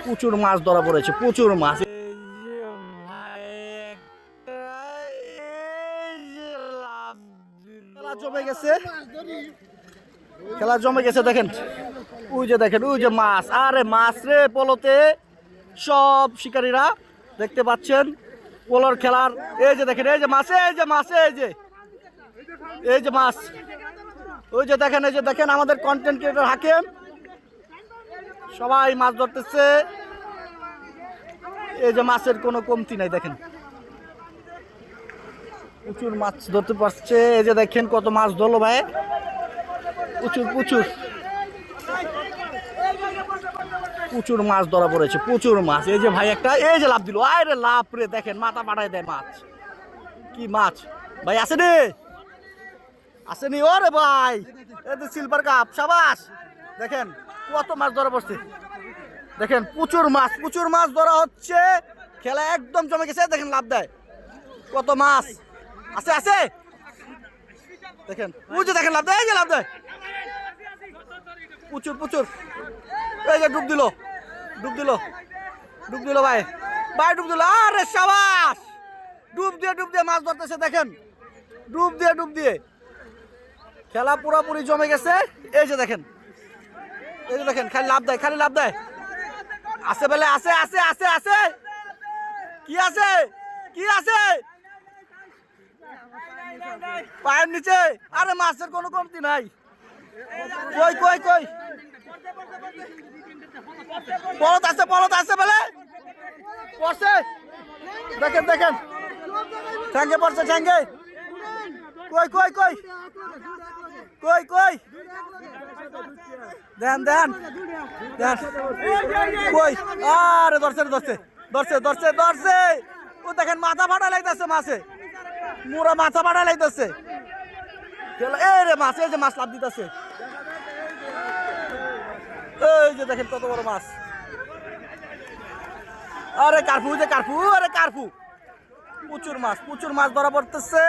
প্রচুর মাছ ধরা পড়েছে, প্রচুর মাছ। খেলা জমে গেছে, খেলা জমে গেছে। দেখেন ওই যে, দেখেন ওই যে মাছ, আরে মাছ রে পলতে সব শিকারীরা দেখতে পাচ্ছেন পোলোর খেলার। এই যে দেখেন, এই যে মাছ, এই যে মাছ, এই যে এই যে মাছ, ওই যে দেখেন, এই যে দেখেন আমাদের কন্টেন্ট ক্রিয়েটর হাকিম সবাই মাছ ধরতেছে। এই যে মাছের কোনো কমতি নাই, দেখেন প্রচুর মাছ ধরতে পারছে। এই যে দেখেন কত মাছ ধরলো ভাই, প্রচুর প্রচুর প্রচুর মাছ ধরা পড়েছে, প্রচুর মাছ। এই যে ভাই একটা, এই যে লাভ দিল, আরে লাভ রে, দেখেন মাথা পাঠায় দেয় মাছ। কি মাছ ভাই, আসেনি আসেনি, ওরে ভাই এই তো সিলভার কাপ, সাবাস। দেখেন কত মাছ ধরা পড়ছে, দেখেন প্রচুর মাছ, প্রচুর মাছ ধরা হচ্ছে। খেলা একদম জমে গেছে, দেখেন লাভ দেয় কত মাছ আছে আছে। দেখেন ওই যে দেখেন লাভ দেয়, এই যে লাভ দেয় প্রচুর প্রচুর। এই যে ডুব দিল, ডুব দিল, ডুব দিল ভাই, ভাই ডুব দিল, আরে সাবাস। ডুব দিয়ে মাছ ধরতেছে, দেখেন ডুব দিয়ে খেলা পুরোপুরি জমে গেছে। এই যে দেখেন, এই যে দেখেন খালি লাভ দেয়, খালি লাভ দেয়। আছে বেলে, আছে আছে আছে আছে, কি আছে, কি আছে পায়ের নিচে, আরে মাছের কোনো কমতি নাই। কই কই কই, পলত আছে বেলে পড়ছে, দেখেন দেখেন ঠ্যাঙ্গে পড়ছে, ঠ্যাঙ্গে। কই কই কই কই কই, দেন দেন দেন, কই, আরে ধরছে ধরছে ধরছে ধরছে ধরছে। ও দেখেন মাথা ফাটা লাইতেছে মাছে, মুরা মাথা ফাটা লাইতেছে। এই রে মাছ, এই যে মাছ লাভ দিতেছে, এই যে দেখেন কত বড় মাছ। আরে কার্পু, যে কার্পু, আরে কার্পু, প্রচুর মাছ, প্রচুর মাছ ধরা পড়তেছে।